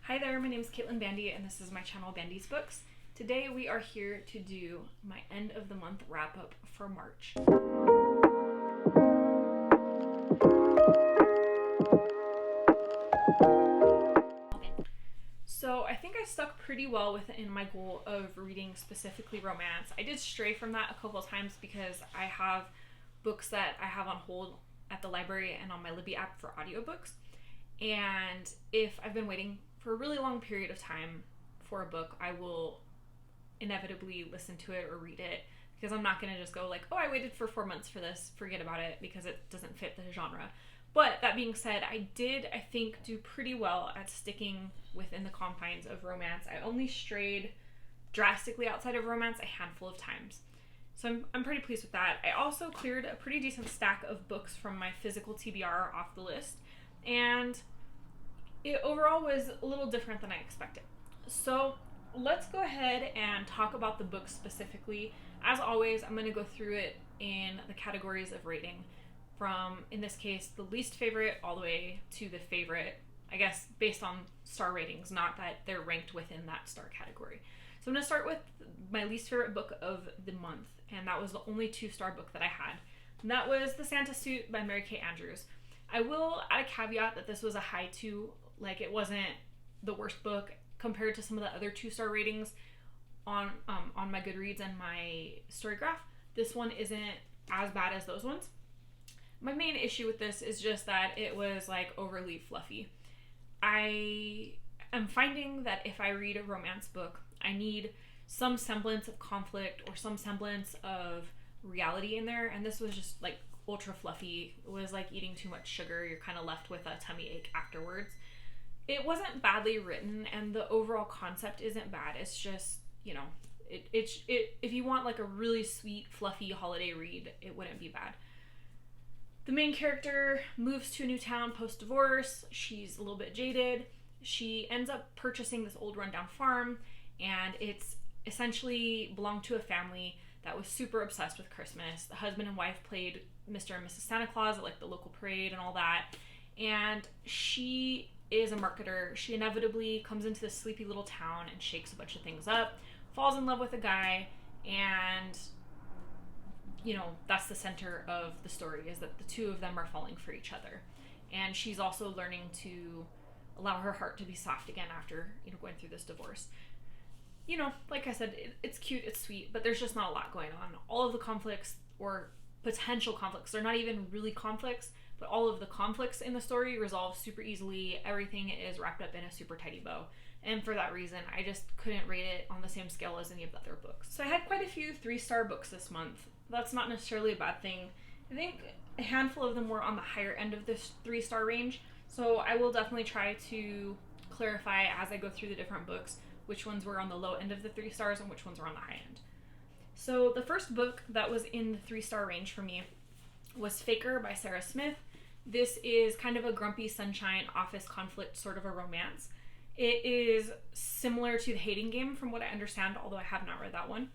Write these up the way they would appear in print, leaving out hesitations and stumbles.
Hi there, my name is Caitlin Bandy and this is my channel BandysBooks. Today we are here to do my end of the month wrap up for March. So I think I stuck pretty well within my goal of reading specifically romance. I did stray from that a couple of times because I have books that I have on hold at the library and on my Libby app for audiobooks. And if I've been waiting for a really long period of time for a book, I will inevitably listen to it or read it, because I'm not going to just go like, oh, I waited for 4 months for this, forget about it, because it doesn't fit the genre. But that being said, I think, do pretty well at sticking within the confines of romance. I only strayed drastically outside of romance a handful of times. So I'm pretty pleased with that. I also cleared a pretty decent stack of books from my physical TBR off the list, and it overall was a little different than I expected. So let's go ahead and talk about the book specifically. As always, I'm going to go through it in the categories of rating, from, in this case, the least favorite all the way to the favorite, I guess, based on star ratings, not that they're ranked within that star category. So I'm going to start with my least favorite book of the month, and that was the only 2-star book that I had. And that was The Santa Suit by Mary Kay Andrews. I will add a caveat that this was a high 2, like it wasn't the worst book compared to some of the other 2-star ratings on my Goodreads and my Storygraph. This one isn't as bad as those ones. My main issue with this is just that it was like overly fluffy. I am finding that if I read a romance book, I need some semblance of conflict or some semblance of reality in there, and this was just like ultra fluffy. It was like eating too much sugar. You're kind of left with a tummy ache afterwards. It wasn't badly written, and the overall concept isn't bad. It's just, you know, if you want like a really sweet, fluffy holiday read, it wouldn't be bad. The main character moves to a new town post-divorce. She's a little bit jaded. She ends up purchasing this old rundown farm, and it's essentially belonged to a family that was super obsessed with Christmas. The husband and wife played Mr. and Mrs. Santa Claus at like the local parade and all that. And she is a marketer. She inevitably comes into this sleepy little town and shakes a bunch of things up, falls in love with a guy, and you know, that's the center of the story, is that the two of them are falling for each other. And she's also learning to allow her heart to be soft again after, you know, going through this divorce. You know, like I said, it's cute, it's sweet, but there's just not a lot going on. All of the conflicts, or potential conflicts, they're not even really conflicts, but all of the conflicts in the story resolve super easily. Everything is wrapped up in a super tidy bow. And for that reason, I just couldn't rate it on the same scale as any of the other books. So I had quite a few 3-star books this month. That's not necessarily a bad thing. I think a handful of them were on the higher end of this 3-star range. So I will definitely try to clarify as I go through the different books which ones were on the low end of the 3 stars and which ones were on the high end. So the first book that was in the 3-star range for me was Faker by Sarah Smith. This is kind of a grumpy sunshine office conflict sort of a romance. It is similar to The Hating Game from what I understand, although I have not read that one.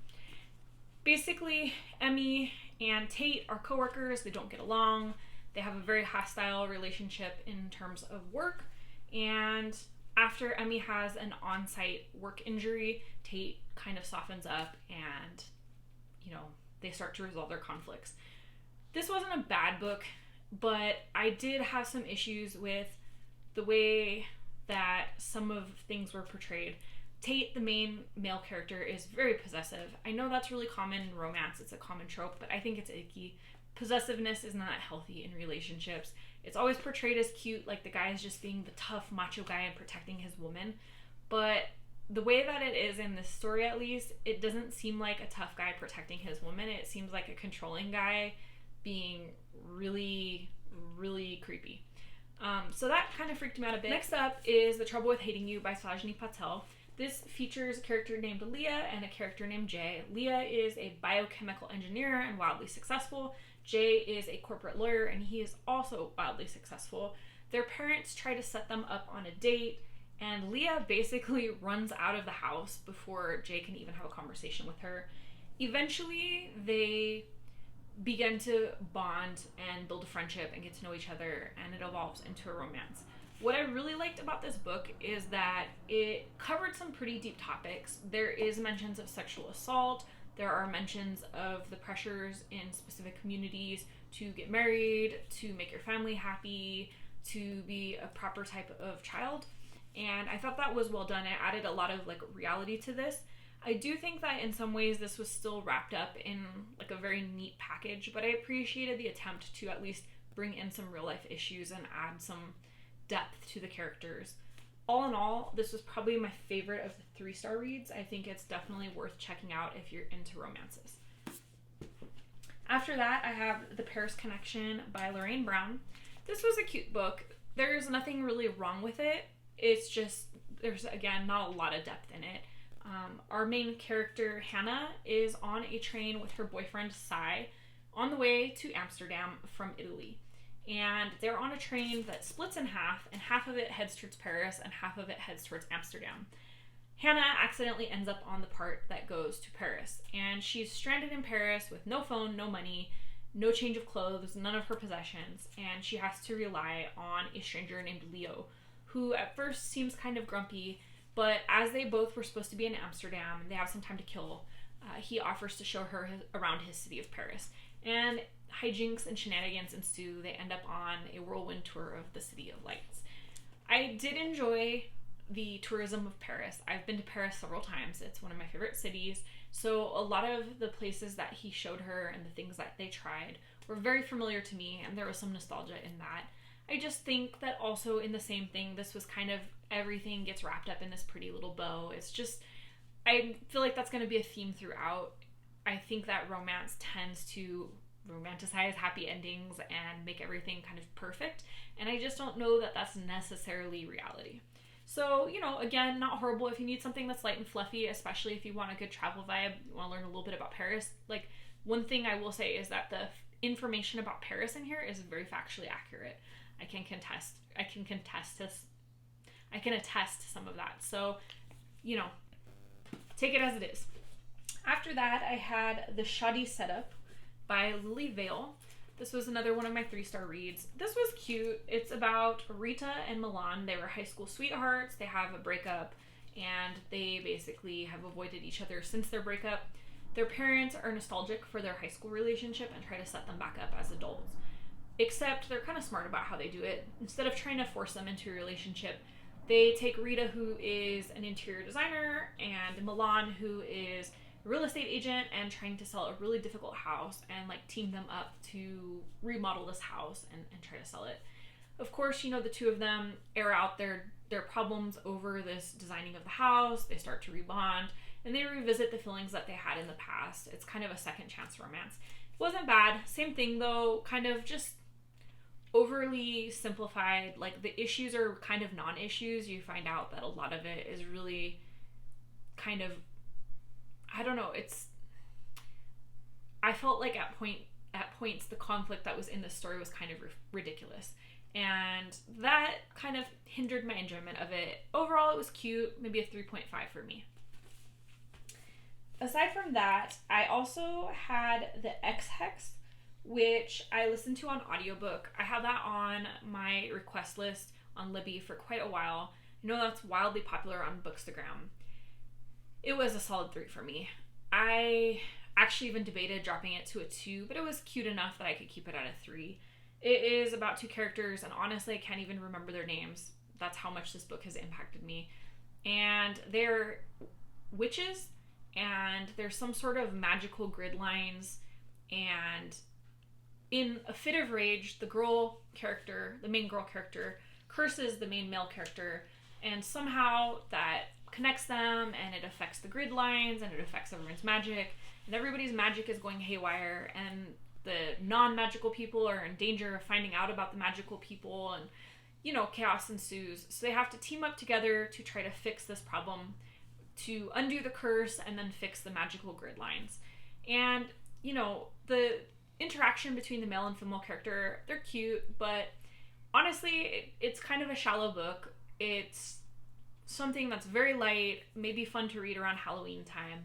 Basically, Emmy and Tate are coworkers. They don't get along. They have a very hostile relationship in terms of work. And after Emmy has an on-site work injury, Tate kind of softens up and, you know, they start to resolve their conflicts. This wasn't a bad book, but I did have some issues with the way that some of things were portrayed. Tate, the main male character, is very possessive. I know that's really common in romance. It's a common trope, but I think it's icky. Possessiveness is not healthy in relationships. It's always portrayed as cute, like the guy is just being the tough macho guy and protecting his woman. But the way that it is in this story, at least, it doesn't seem like a tough guy protecting his woman. It seems like a controlling guy being really, really creepy. So that kind of freaked me out a bit. Next up is The Trouble with Hating You by Sajni Patel. This features a character named Leah and a character named Jay. Leah is a biochemical engineer and wildly successful. Jay is a corporate lawyer and he is also wildly successful. Their parents try to set them up on a date, and Leah basically runs out of the house before Jay can even have a conversation with her. Eventually, they begin to bond and build a friendship and get to know each other, and it evolves into a romance. What I really liked about this book is that it covered some pretty deep topics. There is mentions of sexual assault. There are mentions of the pressures in specific communities to get married, to make your family happy, to be a proper type of child. And I thought that was well done. It added a lot of like reality to this. I do think that in some ways this was still wrapped up in like a very neat package, but I appreciated the attempt to at least bring in some real life issues and add some depth to the characters. All in all, this was probably my favorite of the 3-star reads. I think it's definitely worth checking out if you're into romances. After that, I have The Paris Connection by Lorraine Brown. This was a cute book. There's nothing really wrong with it. It's just, there's again not a lot of depth in it. Our main character, Hannah, is on a train with her boyfriend, Cy, on the way to Amsterdam from Italy. And they're on a train that splits in half, and half of it heads towards Paris and half of it heads towards Amsterdam. Hannah accidentally ends up on the part that goes to Paris, and she's stranded in Paris with no phone, no money, no change of clothes, none of her possessions, and she has to rely on a stranger named Leo, who at first seems kind of grumpy, but as they both were supposed to be in Amsterdam and they have some time to kill, he offers to show her around his city of Paris. And hijinks and shenanigans ensue. They end up on a whirlwind tour of the City of Lights. I did enjoy the tourism of Paris. I've been to Paris several times. It's one of my favorite cities. So a lot of the places that he showed her and the things that they tried were very familiar to me, and there was some nostalgia in that. I just think that also in the same thing, this was kind of everything gets wrapped up in this pretty little bow. It's just, I feel like that's going to be a theme throughout. I think that romance tends to romanticize happy endings and make everything kind of perfect, and I just don't know that that's necessarily reality. So, again, not horrible if you need something that's light and fluffy, especially if you want a good travel vibe, you want to learn a little bit about Paris. Like, one thing I will say is that the information about Paris in here is very factually accurate. I can attest to some of that. So, take it as it is. After that, I had The Shoddy Setup by Lily Vale. This was another one of my 3-star reads. This was cute. It's about Rita and Milan. They were high school sweethearts. They have a breakup, and they basically have avoided each other since their breakup. Their parents are nostalgic for their high school relationship and try to set them back up as adults. Except they're kind of smart about how they do it. Instead of trying to force them into a relationship, they take Rita, who is an interior designer, and Milan, who is a real estate agent and trying to sell a really difficult house, and team them up to remodel this house and try to sell it. Of course, the two of them air out their problems over this designing of the house. They start to rebond, and they revisit the feelings that they had in the past. It's kind of a second chance romance. It wasn't bad. Same thing though, kind of just overly simplified. Like, the issues are kind of non-issues. You find out that a lot of it is really kind of, I don't know, I felt like at points the conflict that was in the story was kind of ridiculous, and that kind of hindered my enjoyment of it. Overall, it was cute, maybe a 3.5 for me. Aside from that, I also had The X-Hex, which I listened to on audiobook. I had that on my request list on Libby for quite a while. I know that's wildly popular on Bookstagram. It was a solid 3 for me. I actually even debated dropping it to a 2, but it was cute enough that I could keep it at a 3. It is about 2 characters, and honestly, I can't even remember their names. That's how much this book has impacted me. And they're witches, and there's some sort of magical grid lines, and in a fit of rage, the main girl character, curses the main male character, and somehow that connects them, and it affects the grid lines, and it affects everyone's magic, and everybody's magic is going haywire, and the non-magical people are in danger of finding out about the magical people, and chaos ensues. So they have to team up together to try to fix this problem, to undo the curse and then fix the magical grid lines. And the interaction between the male and female character, they're cute, but honestly, it's kind of a shallow book. It's something that's very light, maybe fun to read around Halloween time.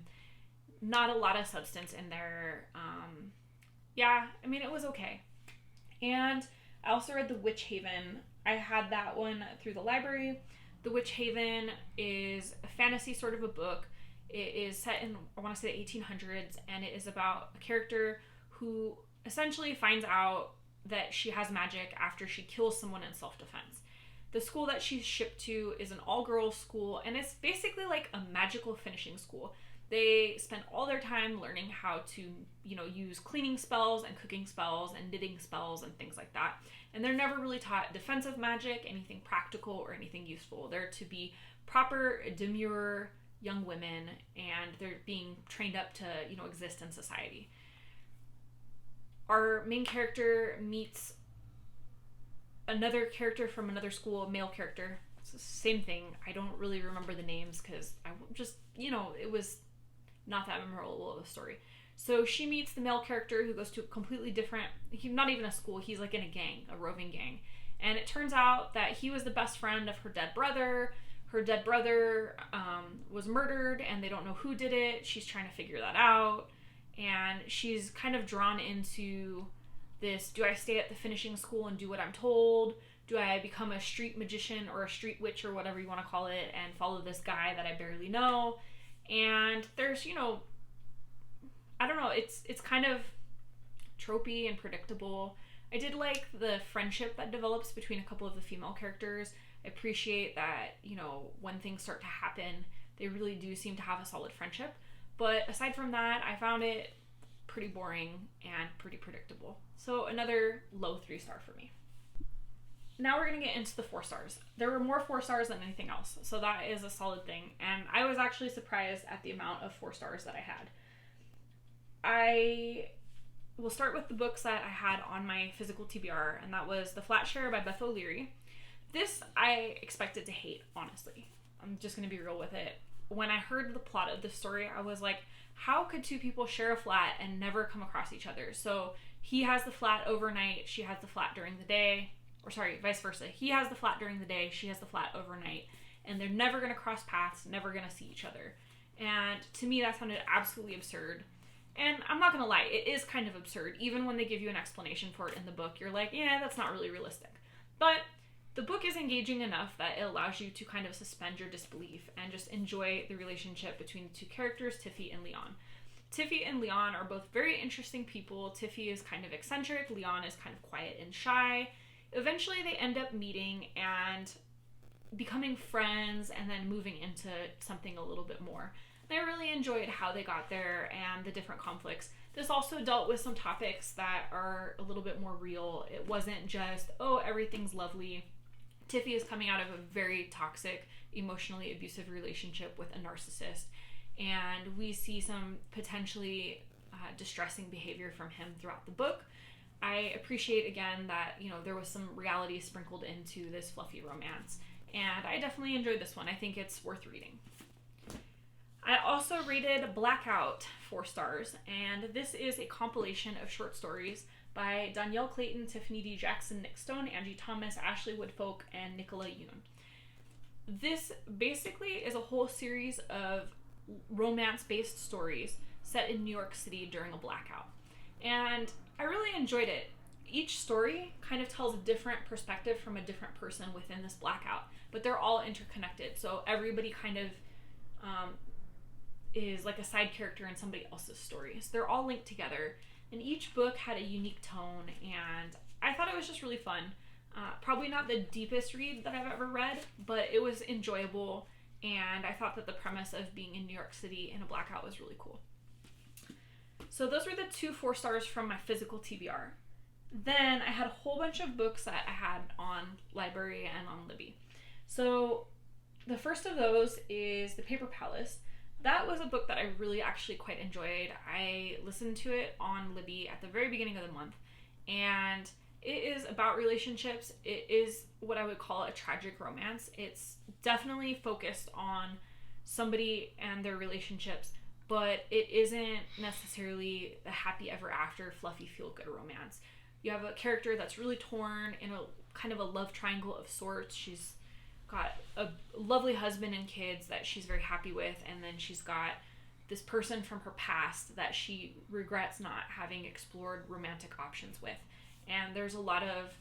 Not a lot of substance in there. It was okay. And I also read The Witch Haven. I had that one through the library. The Witch Haven is a fantasy sort of a book. It is set in, I want to say, the 1800s, and it is about a character who essentially finds out that she has magic after she kills someone in self-defense. The school that she's shipped to is an all-girls school, and it's basically like a magical finishing school. They spend all their time learning how to, use cleaning spells and cooking spells and knitting spells and things like that. And they're never really taught defensive magic, anything practical or anything useful. They're to be proper, demure young women, and they're being trained up to, exist in society. Our main character meets another character from another school, a male character. It's the same thing. I don't really remember the names because I just, it was not that memorable of a story. So she meets the male character who goes to a completely different, not even a school, he's like in a gang, a roving gang. And it turns out that he was the best friend of her dead brother. Her dead brother was murdered, and they don't know who did it. She's trying to figure that out. And she's kind of drawn into this, do I stay at the finishing school and do what I'm told? Do I become a street magician or a street witch or whatever you want to call it and follow this guy that I barely know? And there's, I don't know, it's kind of tropey and predictable. I did like the friendship that develops between a couple of the female characters. I appreciate that, when things start to happen, they really do seem to have a solid friendship. But aside from that, I found it pretty boring and pretty predictable. So another low 3-star for me. Now we're going to get into the 4 stars. There were more 4 stars than anything else, so that is a solid thing. And I was actually surprised at the amount of 4 stars that I had. I will start with the books that I had on my physical TBR, and that was The Flatshare by Beth O'Leary. This I expected to hate, honestly. I'm just going to be real with it. When I heard the plot of this story, I was like, how could 2 people share a flat and never come across each other? So he has the flat overnight, she has the flat during the day. Or sorry, vice versa. He has the flat during the day, she has the flat overnight, and they're never going to cross paths, never going to see each other. And to me, that sounded absolutely absurd. And I'm not going to lie, it is kind of absurd. Even when they give you an explanation for it in the book, you're like, yeah, that's not really realistic. But the book is engaging enough that it allows you to kind of suspend your disbelief and just enjoy the relationship between the 2 characters, Tiffy and Leon. Tiffy and Leon are both very interesting people. Tiffy is kind of eccentric, Leon is kind of quiet and shy. Eventually they end up meeting and becoming friends and then moving into something a little bit more. And I really enjoyed how they got there and the different conflicts. This also dealt with some topics that are a little bit more real. It wasn't just, oh, everything's lovely. Tiffy is coming out of a very toxic, emotionally abusive relationship with a narcissist. And we see some potentially distressing behavior from him throughout the book. I appreciate, again, that, there was some reality sprinkled into this fluffy romance. And I definitely enjoyed this one. I think it's worth reading. I also rated Blackout 4 stars. And this is a compilation of short stories by Danielle Clayton, Tiffany D. Jackson, Nick Stone, Angie Thomas, Ashley Woodfolk, and Nicola Yoon. This basically is a whole series of romance-based stories set in New York City during a blackout. And I really enjoyed it. Each story kind of tells a different perspective from a different person within this blackout, but they're all interconnected. So everybody kind of is like a side character in somebody else's stories. They're all linked together, and each book had a unique tone, and I thought it was just really fun. Probably not the deepest read that I've ever read, but it was enjoyable, and I thought that the premise of being in New York City in a blackout was really cool. So those were the 2 4 stars from my physical TBR. Then I had a whole bunch of books that I had on library and on Libby. So the first of those is The Paper Palace. That was a book that I really actually quite enjoyed. I listened to it on Libby at the very beginning of the month, and it is about relationships. It is what I would call a tragic romance. It's definitely focused on somebody and their relationships, but it isn't necessarily the happy ever after, fluffy, feel-good romance. You have a character that's really torn in a kind of a love triangle of sorts. She's got a lovely husband and kids that she's very happy with, and then she's got this person from her past that she regrets not having explored romantic options with. And there's a lot of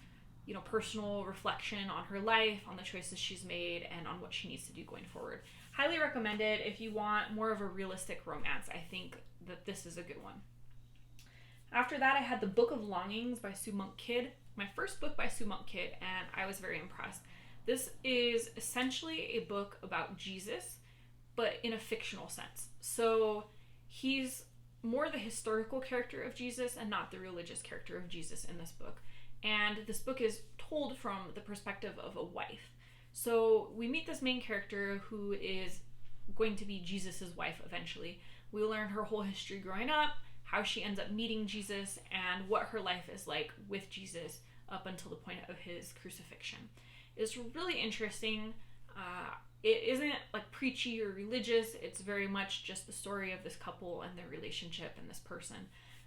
personal reflection on her life, on the choices she's made, and on what she needs to do going forward. Highly recommended if you want more of a realistic romance. I think that this is a good one. After that, I had The Book of Longings by Sue Monk Kidd, my first book by Sue Monk Kidd, and I was very impressed. This is essentially a book about Jesus, but in a fictional sense. So he's more the historical character of Jesus and not the religious character of Jesus in this book. And this book is told from the perspective of a wife. So we meet this main character who is going to be Jesus's wife eventually. We learn her whole history growing up, how she ends up meeting Jesus, and what her life is like with Jesus up until the point of his crucifixion. It's really interesting. It isn't like preachy or religious. It's very much just the story of this couple and their relationship and this person.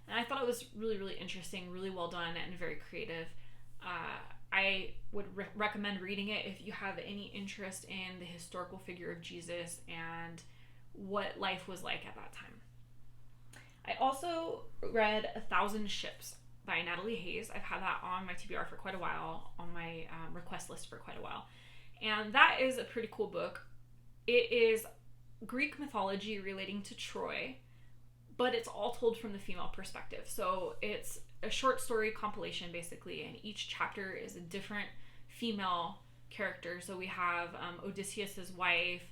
And I thought it was really, really interesting, really well done, and very creative. I would recommend reading it if you have any interest in the historical figure of Jesus and what life was like at that time. I also read 1,000 Ships by Natalie Hayes. I've had that on my TBR for quite a while, on my request list for quite a while. And that is a pretty cool book. It is Greek mythology relating to Troy, but it's all told from the female perspective. So it's a short story compilation, basically, and each chapter is a different female character. So we have Odysseus's wife,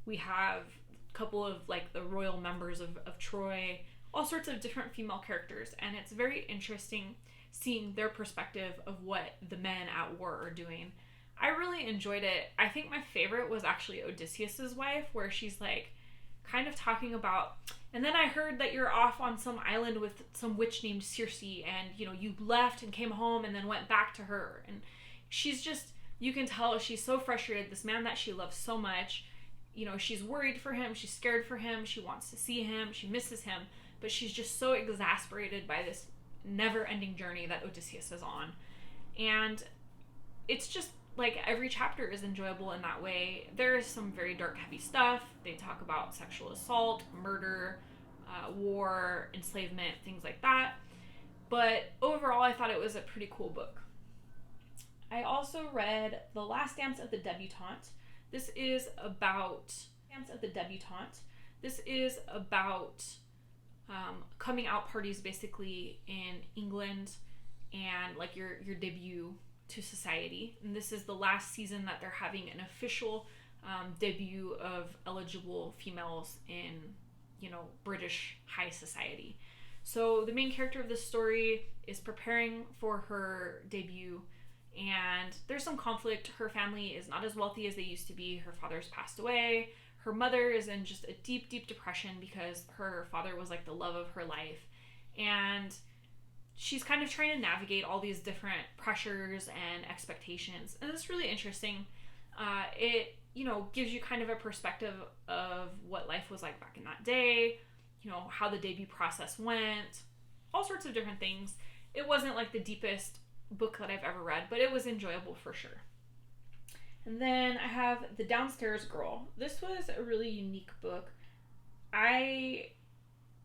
we have a couple of like the royal members of Troy, all sorts of different female characters, and it's very interesting seeing their perspective of what the men at war are doing. I really enjoyed it. I think my favorite was actually Odysseus's wife, where she's like kind of talking about, and then I heard that you're off on some island with some witch named Circe, and you left and came home and then went back to her. And she's just, you can tell she's so frustrated. This man that she loves so much, she's worried for him, she's scared for him, she wants to see him, she misses him, but she's just so exasperated by this never-ending journey that Odysseus is on. And it's just like every chapter is enjoyable in that way. There is some very dark, heavy stuff. They talk about sexual assault, murder, war, enslavement, things like that. But overall, I thought it was a pretty cool book. I also read The Last Dance of the Debutante. This is about coming out parties basically in England and like your debut to society. And this is the last season that they're having an official debut of eligible females in British high society. So the main character of this story is preparing for her debut, and there's some conflict. Her family is not as wealthy as they used to be. Her father's passed away. Her mother is in just a deep, deep depression because her father was like the love of her life. And she's kind of trying to navigate all these different pressures and expectations. And it's really interesting. It, gives you kind of a perspective of what life was like back in that day, how the debut process went, all sorts of different things. It wasn't like the deepest book that I've ever read, but it was enjoyable for sure. And then I have The Downstairs Girl. This was a really unique book. I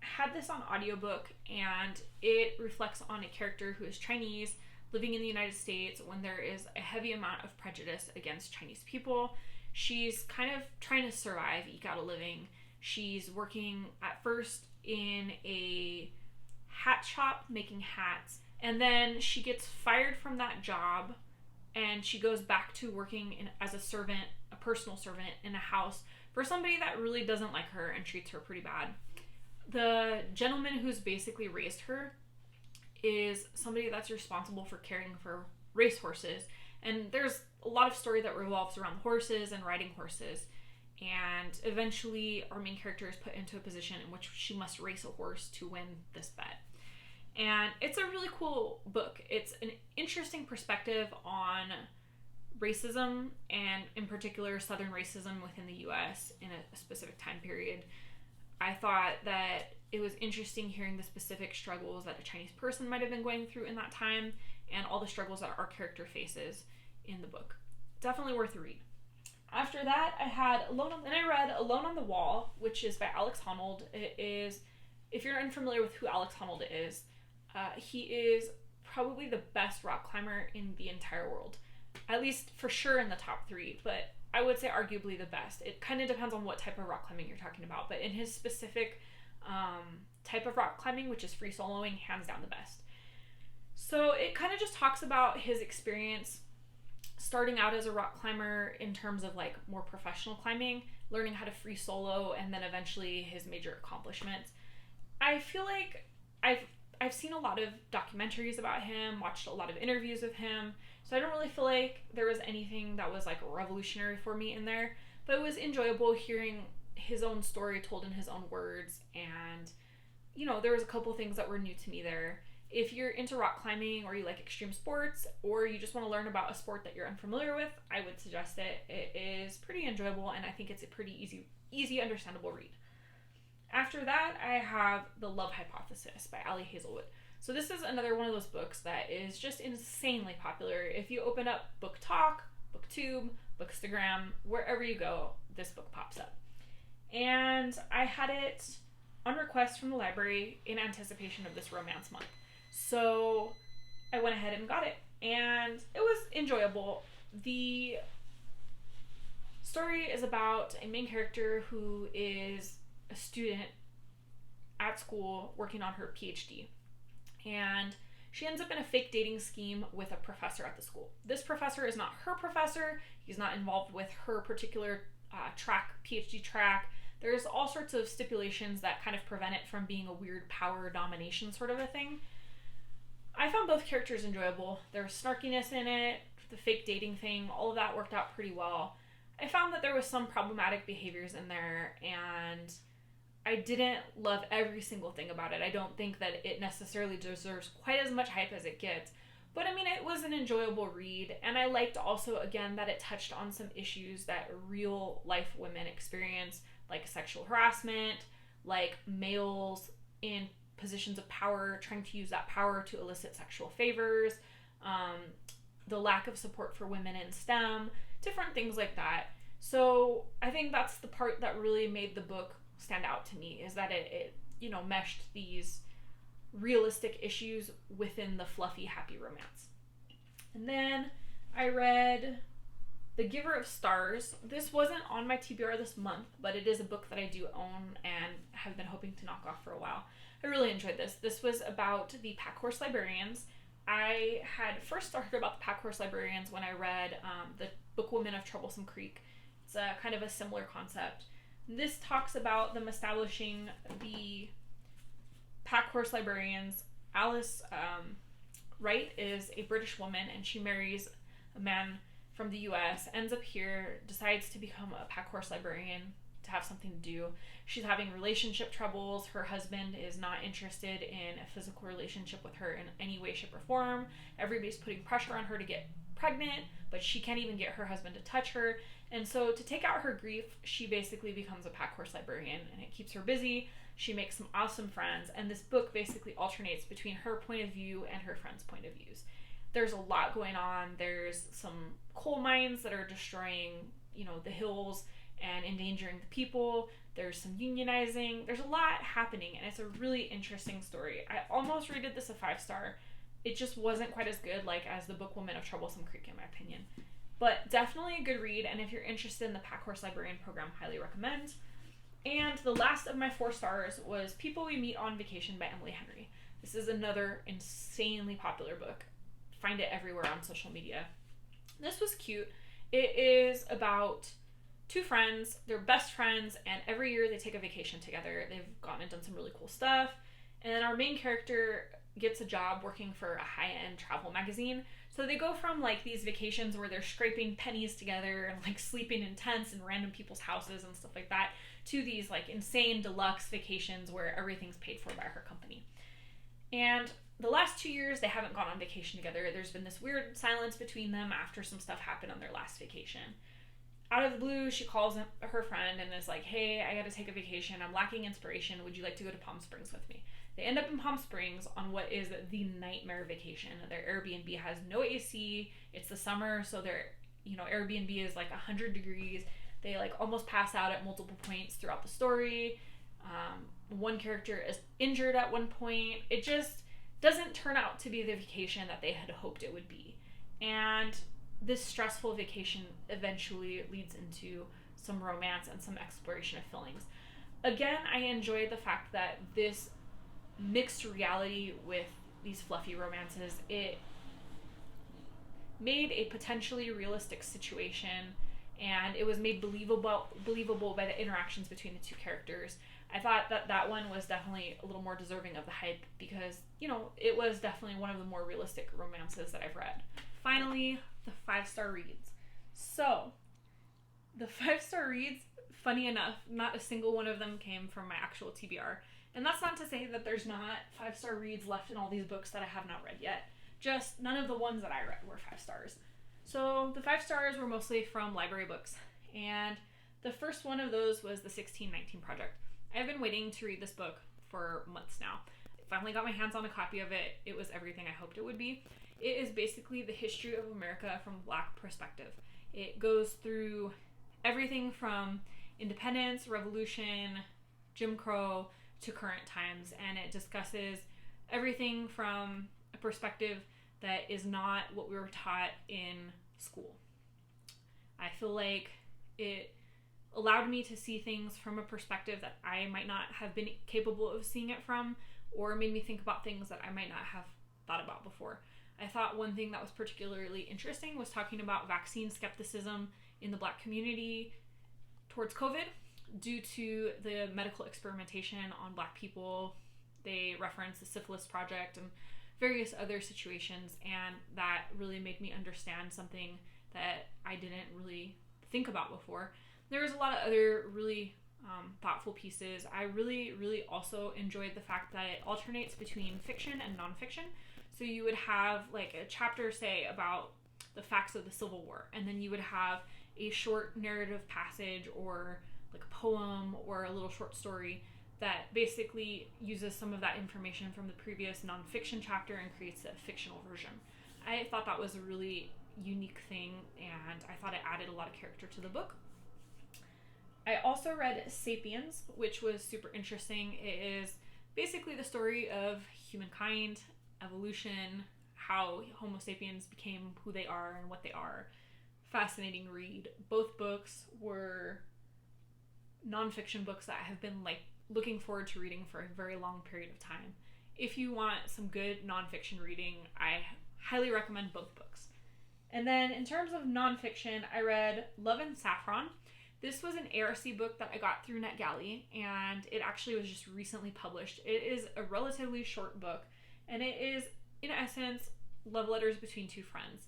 had this on audiobook, and it reflects on a character who is Chinese living in the United States when there is a heavy amount of prejudice against Chinese people. She's kind of trying to survive, eke out a living. She's working at first in a hat shop making hats, and then she gets fired from that job, and she goes back to working as a servant, a personal servant in a house for somebody that really doesn't like her and treats her pretty bad. The gentleman who's basically raised her is somebody that's responsible for caring for racehorses, and there's a lot of story that revolves around horses and riding horses, and eventually our main character is put into a position in which she must race a horse to win this bet. And it's a really cool book. It's an interesting perspective on racism, and in particular Southern racism within the US in a specific time period. I thought that it was interesting hearing the specific struggles that a Chinese person might have been going through in that time, and all the struggles that our character faces in the book. Definitely worth a read. After that, I read Alone on the Wall, which is by Alex Honnold. It is, if you're unfamiliar with who Alex Honnold is, he is probably the best rock climber in the entire world. At least for sure in the top 3, but I would say arguably the best. It kind of depends on what type of rock climbing you're talking about, but in his specific type of rock climbing, which is free soloing, hands down the best. So it kind of just talks about his experience starting out as a rock climber in terms of like more professional climbing, learning how to free solo, and then eventually his major accomplishments. I feel like I've seen a lot of documentaries about him, watched a lot of interviews with him, so I don't really feel like there was anything that was like revolutionary for me in there, but it was enjoyable hearing his own story told in his own words, and you know, there was a couple things that were new to me there. If you're into rock climbing or you like extreme sports or you just want to learn about a sport that you're unfamiliar with, I would suggest it. It is pretty enjoyable and I think it's a pretty easy understandable read. After that, I have The Love Hypothesis by Ali Hazelwood. So this is another one of those books that is just insanely popular. If you open up BookTok, BookTube, Bookstagram, wherever you go, this book pops up. And I had it on request from the library in anticipation of this romance month. So I went ahead and got it, and it was enjoyable. The story is about a main character who is a student at school working on her PhD, and she ends up in a fake dating scheme with a professor at the school. This professor is not her professor. He's not involved with her particular PhD track. There's all sorts of stipulations that kind of prevent it from being a weird power domination sort of a thing. I found both characters enjoyable. There was snarkiness in it, the fake dating thing, all of that worked out pretty well. I found that there was some problematic behaviors in there, and I didn't love every single thing about it. I don't think that it necessarily deserves quite as much hype as it gets, but I mean, it was an enjoyable read, and I liked also, again, that it touched on some issues that real life women experience, like sexual harassment, like males in positions of power trying to use that power to elicit sexual favors, the lack of support for women in STEM, different things like that. So I think that's the part that really made the book stand out to me, is that it meshed these realistic issues within the fluffy, happy romance. And then I read The Giver of Stars. This wasn't on my TBR this month, but it is a book that I do own and have been hoping to knock off for a while. I really enjoyed this. This was about the Pack Horse Librarians. I had first heard about the Pack Horse Librarians when I read The Bookwoman of Troublesome Creek. It's a kind of a similar concept. This talks about them establishing the Pack Horse Librarians. Alice Wright is a British woman, and she marries a man from the US, ends up here, decides to become a Pack Horse Librarian to have something to do. She's having relationship troubles. Her husband is not interested in a physical relationship with her in any way, shape, or form. Everybody's putting pressure on her to get pregnant, but she can't even get her husband to touch her. And so to take out her grief, she basically becomes a Pack Horse Librarian, and it keeps her busy. She makes some awesome friends, and this book basically alternates between her point of view and her friends' point of views. There's a lot going on. There's some coal mines that are destroying, the hills and endangering the people. There's some unionizing. There's a lot happening, and it's a really interesting story. I almost rated this a 5-star. It just wasn't quite as good as The Bookwoman of Troublesome Creek, in my opinion. But definitely a good read, and if you're interested in the Pack Horse Librarian program, highly recommend. And the last of my 4 stars was People We Meet on Vacation by Emily Henry. This is another insanely popular book. Find it everywhere on social media. This was cute. It is about 2 friends. They're best friends, and every year they take a vacation together. They've gone and done some really cool stuff. And then our main character gets a job working for a high-end travel magazine. So they go from these vacations where they're scraping pennies together and sleeping in tents in random people's houses and stuff like that, to these insane deluxe vacations where everything's paid for by her company. And the last 2 years they haven't gone on vacation together. There's been this weird silence between them after some stuff happened on their last vacation. Out of the blue, she calls her friend and is like, hey, I gotta take a vacation. I'm lacking inspiration. Would you like to go to Palm Springs with me? They end up in Palm Springs on what is the nightmare vacation. Their Airbnb has no AC. It's the summer, so their Airbnb is 100 degrees. They almost pass out at multiple points throughout the story. One character is injured at one point. doesn't turn out to be the vacation that they had hoped it would be. And this stressful vacation eventually leads into some romance and some exploration of feelings. Again, I enjoyed the fact that this mixed reality with these fluffy romances, it made a potentially realistic situation, and it was made believable by the interactions between the two characters. I thought that one was definitely a little more deserving of the hype because, it was definitely one of the more realistic romances that I've read. Finally, the 5-star reads. So, the 5-star reads, funny enough, not a single one of them came from my actual TBR. And that's not to say that there's not 5-star reads left in all these books that I have not read yet. Just none of the ones that I read were 5 stars. So the 5 stars were mostly from library books. And the first one of those was the 1619 Project. I've been waiting to read this book for months now. I finally got my hands on a copy of it. It was everything I hoped it would be. It is basically the history of America from a Black perspective. It goes through everything from independence, revolution, Jim Crow, to current times, and it discusses everything from a perspective that is not what we were taught in school. I feel like it allowed me to see things from a perspective that I might not have been capable of seeing it from, or made me think about things that I might not have thought about before. I thought one thing that was particularly interesting was talking about vaccine skepticism in the Black community towards COVID due to the medical experimentation on Black people. They reference the Syphilis Project and various other situations, and that really made me understand something that I didn't really think about before. There was a lot of other really thoughtful pieces. I really also enjoyed the fact that it alternates between fiction and nonfiction. So you would have like a chapter, say, about the facts of the Civil War, and then you would have a short narrative passage or like a poem or a little short story that basically uses some of that information from the previous nonfiction chapter and creates a fictional version. I thought that was a really unique thing, and I thought it added a lot of character to the book. I also read Sapiens, which was super interesting. It is basically the story of humankind, evolution, how Homo sapiens became who they are and what they are. Fascinating read. Both books were nonfiction books that I have been looking forward to reading for a very long period of time. If you want some good nonfiction reading, I highly recommend both books. And then in terms of nonfiction, I read Love and Saffron. This was an ARC book that I got through NetGalley, and it actually was just recently published. It is a relatively short book, and it is, in essence, love letters between two friends.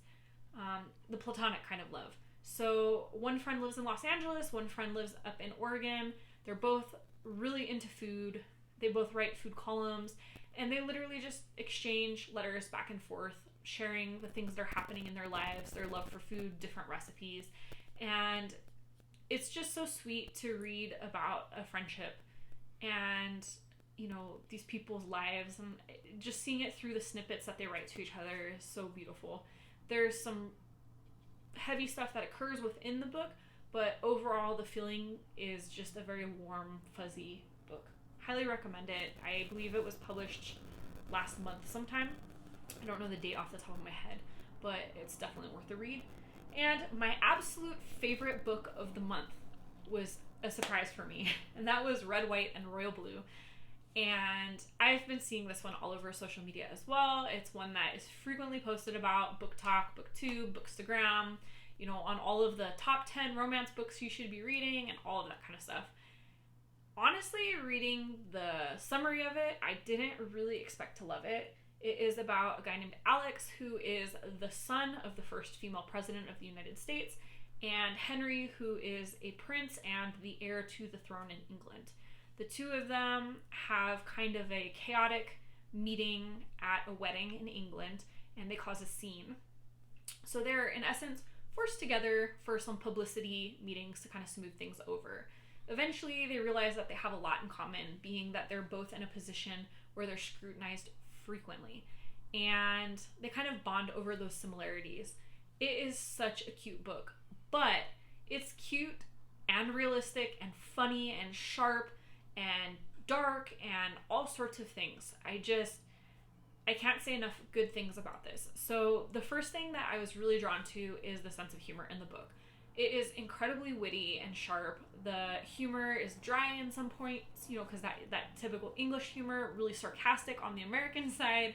The platonic kind of love. So one friend lives in Los Angeles, one friend lives up in Oregon. They're both really into food. They both write food columns, and they literally just exchange letters back and forth, sharing the things that are happening in their lives, their love for food, different recipes. And it's just so sweet to read about a friendship and, these people's lives, and just seeing it through the snippets that they write to each other is so beautiful. There's some heavy stuff that occurs within the book, but overall the feeling is just a very warm, fuzzy book. Highly recommend it. I believe it was published last month sometime. I don't know the date off the top of my head, but it's definitely worth a read. And my absolute favorite book of the month was a surprise for me, and that was Red, White, and Royal Blue. And I've been seeing this one all over social media as well. It's one that is frequently posted about, Book Talk, BookTube, Bookstagram, on all of the top 10 romance books you should be reading and all of that kind of stuff. Honestly, reading the summary of it, I didn't really expect to love it. It is about a guy named Alex, who is the son of the first female president of the United States, and Henry, who is a prince and the heir to the throne in England. The two of them have kind of a chaotic meeting at a wedding in England, and they cause a scene. So they're, in essence, forced together for some publicity meetings to kind of smooth things over. Eventually, they realize that they have a lot in common, being that they're both in a position where they're scrutinized frequently, and they kind of bond over those similarities. It is such a cute book, but it's cute and realistic and funny and sharp and dark and all sorts of things. I can't say enough good things about this. So the first thing that I was really drawn to is the sense of humor in the book. It is incredibly witty and sharp. The humor is dry in some points, you know, because that typical English humor, really sarcastic on the American side.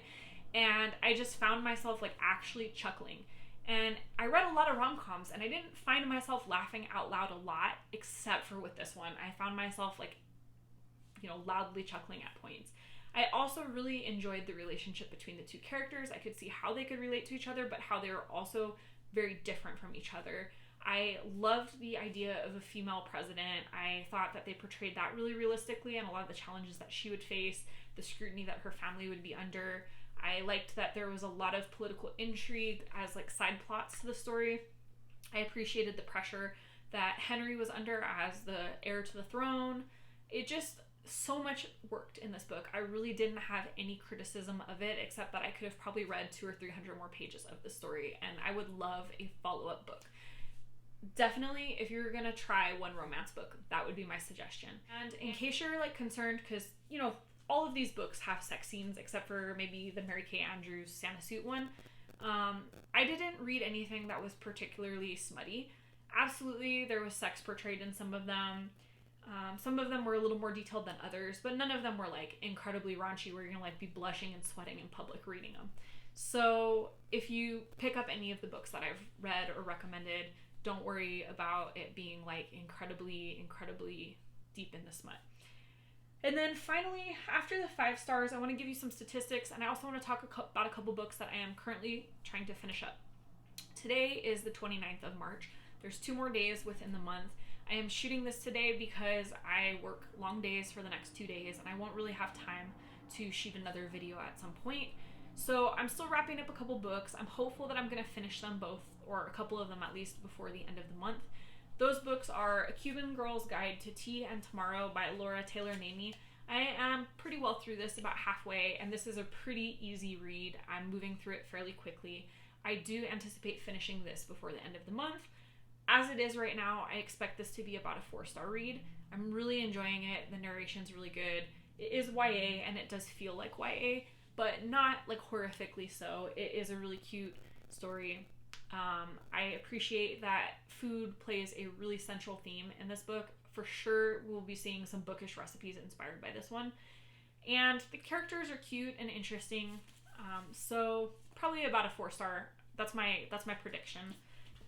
And I just found myself like actually chuckling. And I read a lot of rom-coms and I didn't find myself laughing out loud a lot, except for with this one. I found myself like, you know, loudly chuckling at points. I also really enjoyed the relationship between the two characters. I could see how they could relate to each other, but how they were also very different from each other. I loved the idea of a female president. I thought that they portrayed that really realistically, and a lot of the challenges that she would face, the scrutiny that her family would be under. I liked that there was a lot of political intrigue as like side plots to the story. I appreciated the pressure that Henry was under as the heir to the throne. It just, so much worked in this book. I really didn't have any criticism of it, except that I could have probably read 200 or 300 more pages of the story, and I would love a follow-up book. Definitely, if you're gonna try one romance book, that would be my suggestion. And in case you're like concerned, because you know all of these books have sex scenes except for maybe the Mary Kay Andrews Santa Suit one, I didn't read anything that was particularly smutty. Absolutely, there was sex portrayed in some of them. Some of them were a little more detailed than others, but none of them were like incredibly raunchy where you're gonna like be blushing and sweating in public reading them. So if you pick up any of the books that I've read or recommended, don't worry about it being like incredibly deep in the smut. And then finally, after the 5 stars, I want to give you some statistics, and I also want to talk about a couple books that I am currently trying to finish up. Today is the 29th of March. There's 2 more days within the month. I am shooting this today because I work long days for the next 2 days, and I won't really have time to shoot another video at some point. So I'm still wrapping up a couple books. I'm hopeful that I'm going to finish them both, or a couple of them at least, before the end of the month. Those books are A Cuban Girl's Guide to Tea and Tomorrow by Laura Taylor Namey. I am pretty well through this, about halfway, and this is a pretty easy read. I'm moving through it fairly quickly. I do anticipate finishing this before the end of the month. As it is right now, I expect this to be about a 4-star read. I'm really enjoying it. The narration's really good. It is YA, and it does feel like YA, but not like horrifically so. It is a really cute story. I appreciate that food plays a really central theme in this book. For sure, we'll be seeing some bookish recipes inspired by this one. And the characters are cute and interesting. So probably about a 4-star. That's my prediction.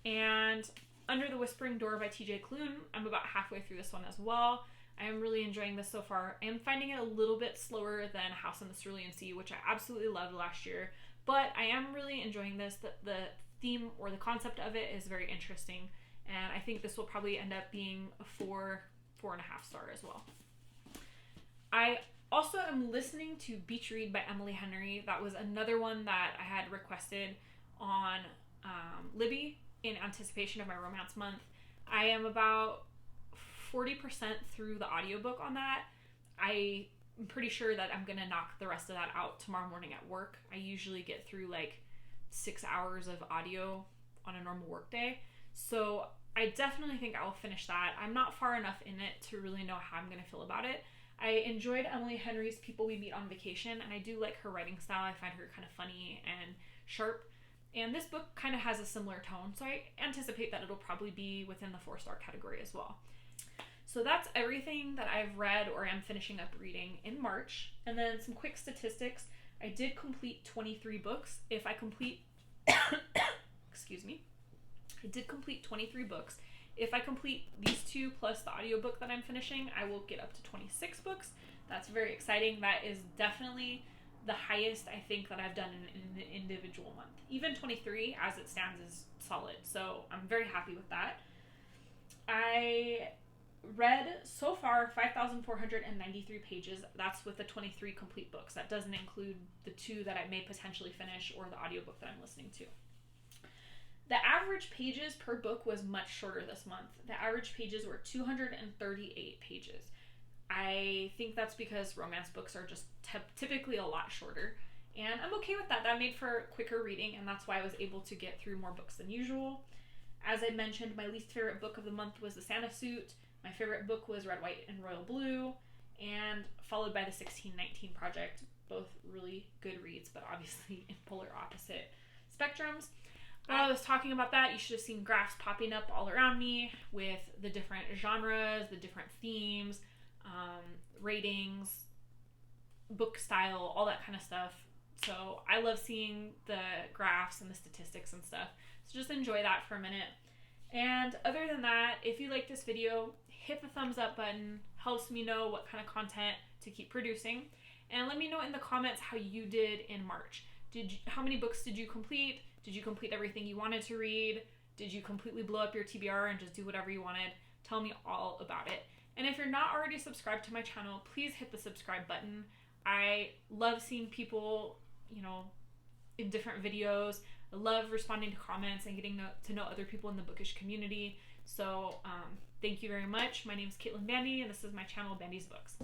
And Under the Whispering Door by TJ Klune, I'm about halfway through this one as well. I am really enjoying this so far. I am finding it a little bit slower than House on the Cerulean Sea, which I absolutely loved last year. But I am really enjoying this. The theme or the concept of it is very interesting. And I think this will probably end up being a 4.5 star as well. I also am listening to Beach Read by Emily Henry. That was another one that I had requested on Libby in anticipation of my romance month. I am about 40% through the audiobook on that. I'm pretty sure that I'm gonna knock the rest of that out tomorrow morning at work. I usually get through like 6 hours of audio on a normal work day. So I definitely think I will finish that. I'm not far enough in it to really know how I'm gonna feel about it. I enjoyed Emily Henry's People We Meet on Vacation, and I do like her writing style. I find her kind of funny and sharp. And this book kind of has a similar tone, so I anticipate that it'll probably be within the 4-star category as well. So that's everything that I've read or am finishing up reading in March. And then some quick statistics. I did complete 23 books. If I complete, excuse me, I did complete 23 books. If I complete these 2 plus the audiobook that I'm finishing, I will get up to 26 books. That's very exciting. That is definitely the highest I think that I've done in an individual month. Even 23 as it stands is solid. So I'm very happy with that. I read so far 5,493 pages. That's with the 23 complete books. That doesn't include the 2 that I may potentially finish or the audiobook that I'm listening to. The average pages per book was much shorter this month. The average pages were 238 pages. I think that's because romance books are just typically a lot shorter. And I'm okay with that. That made for quicker reading, and that's why I was able to get through more books than usual. As I mentioned, my least favorite book of the month was The Santa Suit. My favorite book was Red, White, and Royal Blue, and followed by The 1619 Project. both really good reads, but obviously in polar opposite spectrums. While I was talking about that, you should have seen graphs popping up all around me with the different genres, the different themes, ratings, book style, all that kind of stuff. So I love seeing the graphs and the statistics and stuff. So just enjoy that for a minute. And other than that, if you like this video, hit the thumbs up button. Helps me know what kind of content to keep producing. And let me know in the comments how you did in March. How many books did you complete? Did you complete everything you wanted to read? Did you completely blow up your TBR and just do whatever you wanted? Tell me all about it. And if you're not already subscribed to my channel, please hit the subscribe button. I love seeing people, in different videos. I love responding to comments and getting to know other people in the bookish community. So thank you very much. My name is Caitlin Bandy, and this is my channel, BandysBooks.